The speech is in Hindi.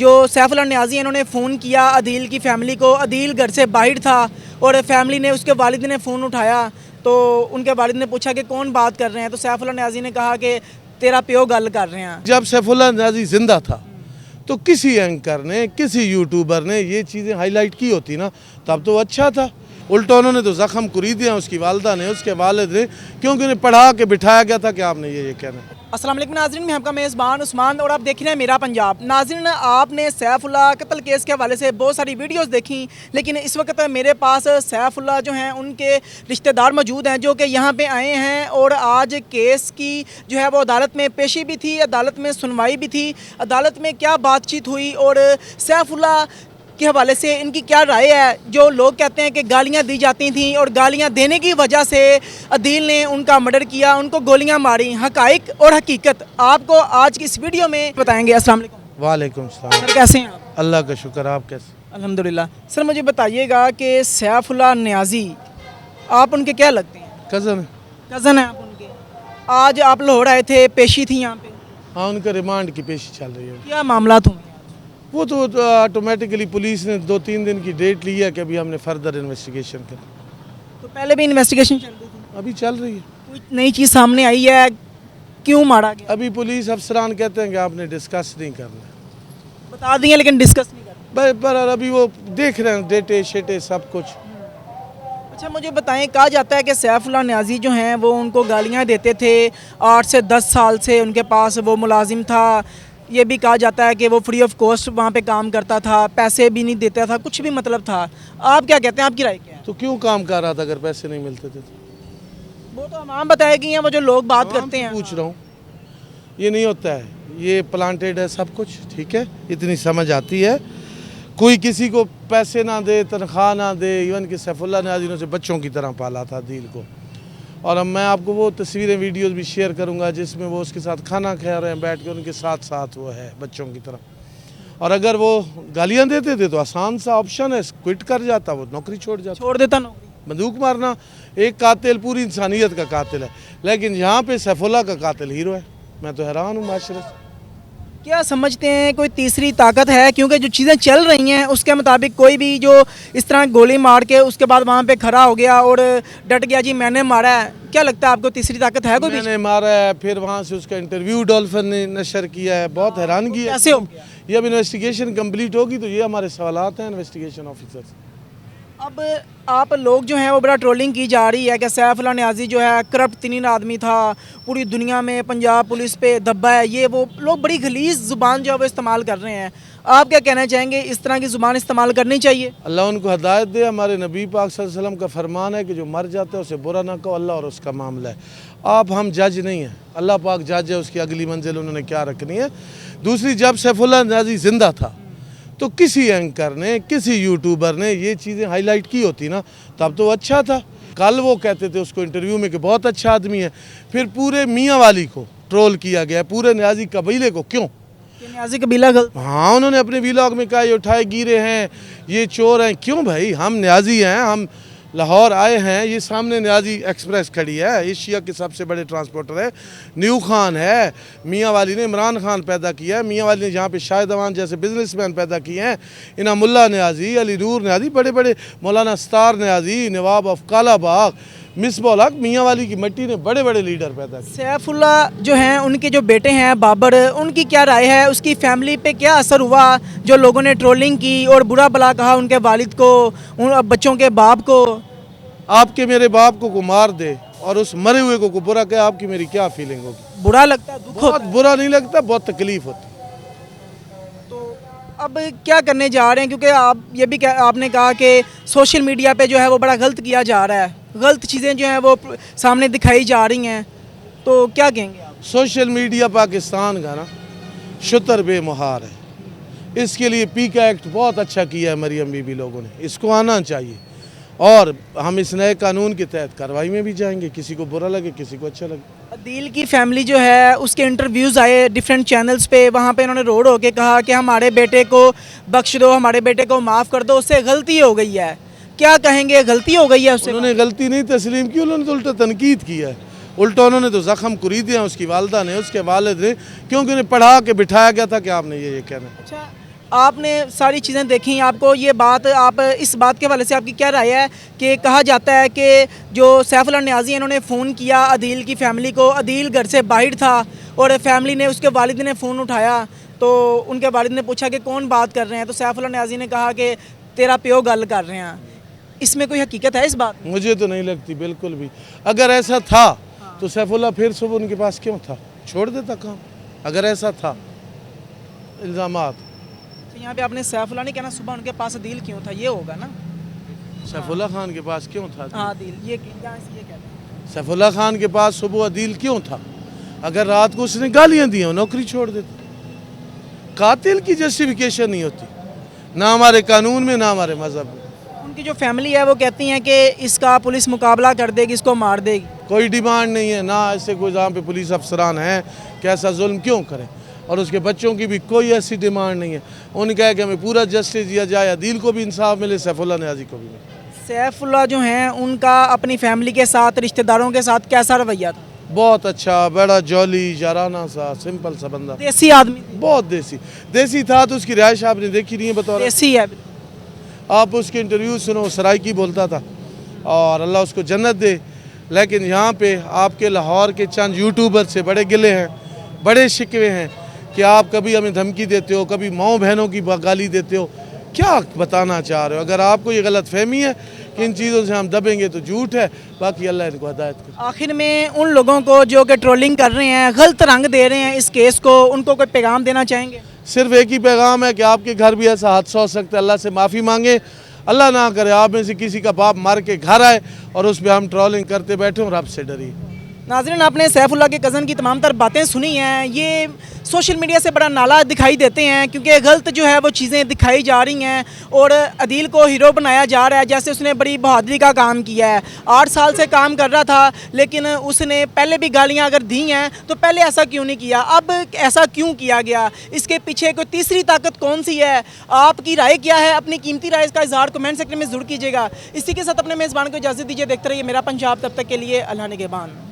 जो सैफुल्लाह नियाज़ी इन्होंने फ़ोन किया अदील की फ़ैमिली को। अदील घर से बाहर था और फैमिली ने उसके वालिद ने फ़ोन उठाया तो उनके वालिद ने पूछा कि कौन बात कर रहे हैं, तो सैफुल्लाह नियाज़ी ने कहा कि तेरा प्यो गल कर रहे हैं। जब सैफुल्लाह नियाज़ी जिंदा था तो किसी एंकर ने, किसी यूट्यूबर ने ये चीज़ें हाईलाइट की होती ना, तब तो अच्छा था। उल्टा उन्होंने तो ज़ख्म कुरीद दिया, उसकी वालदा ने, उसके वालिद ने, क्योंकि उन्हें पढ़ा के बिठाया गया था कि आपने ये कहना है। अस्सलाम वालेकुम नाज़रीन, मैं आपका मेज़बान उस्मान और आप देख रहे हैं मेरा पंजाब। नाज़रीन, आपने सैफुल्लाह कत्ल केस के हवाले से बहुत सारी वीडियोस देखी, लेकिन इस वक्त मेरे पास सैफुल्लाह जो हैं उनके रिश्तेदार मौजूद हैं जो कि यहाँ पे आए हैं और आज केस की जो है वो अदालत में पेशी भी थी, अदालत में सुनवाई भी थी। अदालत में क्या बातचीत हुई और सैफुल्लाह के हवाले से इनकी क्या राय है। जो लोग कहते हैं कि गालियां दी जाती थी और गालियां देने की वजह से अदील ने उनका मर्डर किया, उनको गोलियां मारी, हकाइक और हकीकत आपको आज की इस वीडियो में बताएंगे। अस्सलाम वालेकुम। वालेकुम सलाम। सर कैसे हैं आप? अल्लाह का शुक्र, आप कैसे? अल्हम्दुलिल्लाह। सर मुझे बताइएगा कि सैफुल्लाह नियाज़ी आप उनके क्या लगते हैं? कज़न। कज़न हैं आप उनके। आज आप लाहौर आए थे, पेशी थी यहाँ पे, हाँ, उनका रिमांड की पेशी चल रही है। क्या मामला हुए? वो तो ऑटोमेटिकली पुलिस ने 2-3 दिन की डेट ली है कि अभी हमने फर्दर इन्वेस्टिगेशन कर। तो पहले भी इन्वेस्टिगेशन चल रही थी, अभी चल रही है। कोई नई चीज़ सामने आई है? क्यों मारा गया? अभी पुलिस अफसरान कहते हैं कि आपने डिस्कस नहीं करना, बता दिए लेकिन डिस्कस नहीं कर। पर अभी वो देख रहे हैं डेटे शेटे सब कुछ। अच्छा मुझे बताएं, कहा जाता है कि सैफुल्लाह नियाज़ी जो हैं वो उनको गालियां देते थे, 8 से 10 साल से उनके पास वो मुलाजिम था। ये भी कहा जाता है कि वो फ्री ऑफ कॉस्ट वहाँ पे काम करता था, पैसे भी नहीं देता था, कुछ भी मतलब था। आप क्या कहते हैं, आपकी राय क्या है? तो क्यों काम कर रहा था अगर पैसे नहीं मिलते थे तो? वो तो हम बताए गए हैं, वो जो लोग बात करते हैं। पूछ रहा हूँ, ये नहीं होता है, ये प्लांटेड है सब कुछ, ठीक है, इतनी समझ आती है। कोई किसी को पैसे ना दे, तनख्वाह ना दे, इवन कि सैफुल्लाह नियाज़ी ने बच्चों की तरह पाला था दिल को। और अब मैं आपको वो तस्वीरें वीडियोस भी शेयर करूंगा जिसमें वो उसके साथ खाना खा रहे हैं बैठ के, उनके साथ साथ वो है बच्चों की तरह। और अगर वो गालियां देते थे तो आसान सा ऑप्शन है, क्विट कर जाता, वो नौकरी छोड़ देता नौकरी। बंदूक मारना, एक कातिल पूरी इंसानियत का कातिल है, लेकिन यहाँ पे सैफुल्लाह का कातिल हीरो है। मैं तो हैरान हूँ माशरे से। क्या समझते हैं कोई तीसरी ताकत है? क्योंकि जो चीज़ें चल रही हैं उसके मुताबिक कोई भी जो इस तरह गोली मार के उसके बाद वहाँ पे खड़ा हो गया और डट गया जी मैंने मारा है, क्या लगता है आपको तीसरी ताकत है कोई? मैंने मारा है, फिर वहाँ से उसका इंटरव्यू डॉल्फिन ने नशर किया है, बहुत हैरानगी है। कैसे हो गया? ये अब इन्वेस्टिगेशन कंप्लीट होगी तो ये हमारे सवालात हैं इन्वेस्टिगेशन ऑफिसर से। अब आप लोग जो हैं वो बड़ा ट्रोलिंग की जा रही है कि सैफुल्लाह नियाज़ी जो है करप्ट तरीन आदमी था, पूरी दुनिया में पंजाब पुलिस पे दब्बा है, ये वो लोग बड़ी गलीज़ ज़ुबान जो है वो इस्तेमाल कर रहे हैं। आप क्या कहना चाहेंगे, इस तरह की ज़ुबान इस्तेमाल करनी चाहिए? अल्लाह उनको हदायत दे। हमारे नबी पाक सल्लल्लाहु अलैहि वसल्लम का फरमान है कि जो मर जाता है उसे बुरा ना कहो, अल्लाह और उसका मामला है। आप हम जज नहीं हैं, अल्लाह पाक जज है, उसकी अगली मंजिल उन्होंने क्या रखनी है। दूसरी, जब सैफुल्लाह नियाज़ी ज़िंदा था तो किसी एंकर ने, किसी यूट्यूबर ने ये चीज़ें हाईलाइट की होती ना, तब तो अच्छा था। कल वो कहते थे उसको इंटरव्यू में कि बहुत अच्छा आदमी है, फिर पूरे मियाँ वाली को ट्रोल किया गया, पूरे नियाज़ी कबीले को। क्यों? नियाज़ी कबीला गलत? हाँ, उन्होंने अपने व्लॉग में कहा ये उठाए गिरे हैं, ये चोर हैं। क्यों भाई, हम नियाज़ी हैं, हम लाहौर आए हैं, ये सामने नियाज़ी एक्सप्रेस खड़ी है, एशिया के सबसे बड़े ट्रांसपोर्टर है, न्यू खान है, मियाँ वाली ने इमरान खान पैदा किया है, मियाँ वाली ने यहाँ पे शाहिद अवान जैसे बिजनेसमैन पैदा किए हैं, इनामुल्लाह नियाज़ी, अली नूर नियाज़ी, बड़े बड़े मौलाना star Niazi, Nawab of Kalabagh, Misbahul हक, मियाँ वाली की मिट्टी ने बड़े बड़े लीडर पैदा किए। सैफुल्लाह जो हैं उनके जो बेटे हैं बाबर, उनकी क्या राय है? उसकी फैमिली पे क्या असर हुआ जो लोगों ने ट्रोलिंग की और बुरा भला कहा उनके वालिद को, उन बच्चों के बाप को? आपके मेरे बाप को मार दे और उस मरे हुए को बुरा कहे, आपकी मेरी क्या फीलिंग होगी? बुरा लगता है, दुख बहुत बुरा नहीं लगता, बहुत तकलीफ होती। तो अब क्या करने जा रहे हैं? क्योंकि आप ये भी आपने कहा कि सोशल मीडिया पे जो है वो बड़ा गलत किया जा रहा है, गलत चीज़ें जो हैं वो सामने दिखाई जा रही हैं, तो क्या कहेंगे आप? सोशल मीडिया पाकिस्तान का ना शुतर बेमुहार है। इसके लिए पीका एक्ट बहुत अच्छा किया है मरियम बीबी लोगों ने, इसको आना चाहिए। और हम इस नए कानून के तहत कार्रवाई में भी जाएंगे, किसी को बुरा लगे किसी को अच्छा लगे। अदील की फैमिली जो है उसके इंटरव्यूज़ आए डिफरेंट चैनल्स पे, वहाँ पे इन्होंने रोड होके कहा कि हमारे बेटे को बख्श दो, हमारे बेटे को माफ़ कर दो, उससे गलती हो गई है। क्या कहेंगे, गलती हो गई है उससे? उन्होंने गलती नहीं तस्लीम की, उन्होंने तो उल्टा तनकीद किया है, उल्टा उन्होंने तो ज़ख्म कुरीद दिया, उसकी वालदा ने, उसके वालिद ने, क्योंकि उन्हें पढ़ा के बिठाया गया था कि आपने ये कहना है। अच्छा, आपने सारी चीज़ें देखी, आपको ये बात, आप इस बात के हवाले से आपकी क्या राय है कि कहा जाता है कि जो सैफुल्लाह नियाज़ी हैं इन्होंने फ़ोन किया अदील की फ़ैमिली को, अदील घर से बाहर था और फैमिली ने, उसके वालिद ने फ़ोन उठाया तो उनके वालिद ने पूछा कि कौन बात कर रहे हैं, तो सैफुल्लाह नियाज़ी ने कहा कि तेरा प्यो गल कर रहे हैं। इसमें कोई हकीकत है इस बात? मुझे तो नहीं लगती बिल्कुल भी। अगर ऐसा था तो सैफुल्लाह फिर सुबह उनके पास क्यों था, छोड़ देता काम। अगर ऐसा था इल्ज़ामात, तो यहाँ पे आपने सैफुल्लाह नहीं कहना सुबह उनके पास अदील क्यों था, ये होगा ना? सैफुल्लाह खान के पास क्यों था? हाँ अदील, ये यहाँ से ये कहते हैं। सैफुल्लाह खान के पास सुबह अदील क्यों था? अगर रात को उसने गालियाँ दी हो नौकरी छोड़ देता। कातिल की जस्टिफिकेशन नहीं होती, ना हमारे कानून में ना हमारे मज़हब में। उनकी जो फैमिली है वो कहती हैं कि इसका पुलिस मुकाबला कर देगी, इसको मार देगी। कोई डिमांड नहीं है, ना ऐसे कोई जहाँ पे पुलिस अफसरान हैं कि ऐसा जुल्म क्यों करें, और उसके बच्चों की भी कोई ऐसी डिमांड नहीं है। उन्होंने कहा कि हमें पूरा जस्टिस दिया जाए, अदील को भी इंसाफ मिले, सैफुल्लाह नियाज़ी को भी मिले। सैफुल्लाह जो हैं उनका अपनी फैमिली के साथ, रिश्तेदारों के साथ कैसा रवैया था? बहुत अच्छा, बड़ा जॉली, याराना सा, सिंपल सा बंदा, देसी आदमी, बहुत देसी। देसी था तो उसकी रिहाइश आपने देखी नहीं है, बतौर देसी है। आप उसके इंटरव्यू सुनो, सराइकी बोलता था और अल्लाह उसको जन्नत दे। लेकिन यहाँ पे आपके लाहौर के चंद यूट्यूबर से बड़े गिले हैं, बड़े शिकवे हैं कि आप कभी हमें धमकी देते हो, कभी माओ बहनों की गाली देते हो। क्या बताना चाह रहे हो? अगर आपको ये गलत फहमी है कि इन चीज़ों से हम दबेंगे तो झूठ है, बाकी अल्लाह इनको हदायत करे। आखिर में उन लोगों को जो कि ट्रोलिंग कर रहे हैं, गलत रंग दे रहे हैं इस केस को, उनको कोई पैगाम देना चाहेंगे? सिर्फ एक ही पैगाम है कि आपके घर भी ऐसा हादसा हो सकता है, अल्लाह से माफ़ी मांगे। अल्लाह ना करे आप में से किसी का बाप मार के घर आए और उस पर हम ट्रोलिंग करते बैठे और रब से डरिए। नाज़रीन, आपने सैफुल्लाह के कज़न की तमाम तर बातें सुनी हैं। ये सोशल मीडिया से बड़ा नाला दिखाई देते हैं क्योंकि गलत जो है वो चीज़ें दिखाई जा रही हैं और अदील को हीरो बनाया जा रहा है, जैसे उसने बड़ी बहादुरी का काम किया है। 8 साल से काम कर रहा था लेकिन उसने पहले भी गालियां अगर दी हैं तो पहले ऐसा क्यों नहीं किया, अब ऐसा क्यों किया गया, इसके पीछे कोई तीसरी ताकत कौन सी है? आपकी राय क्या है? अपनी कीमती राय का इजहार कमेंट सेक्शन में ज़रूर कीजिएगा। इसी के साथ अपने मेज़बान को इजाज़त दीजिए। देखते रहिए मेरा पंजाब, तब तक के लिए अल्लाह निगहबान।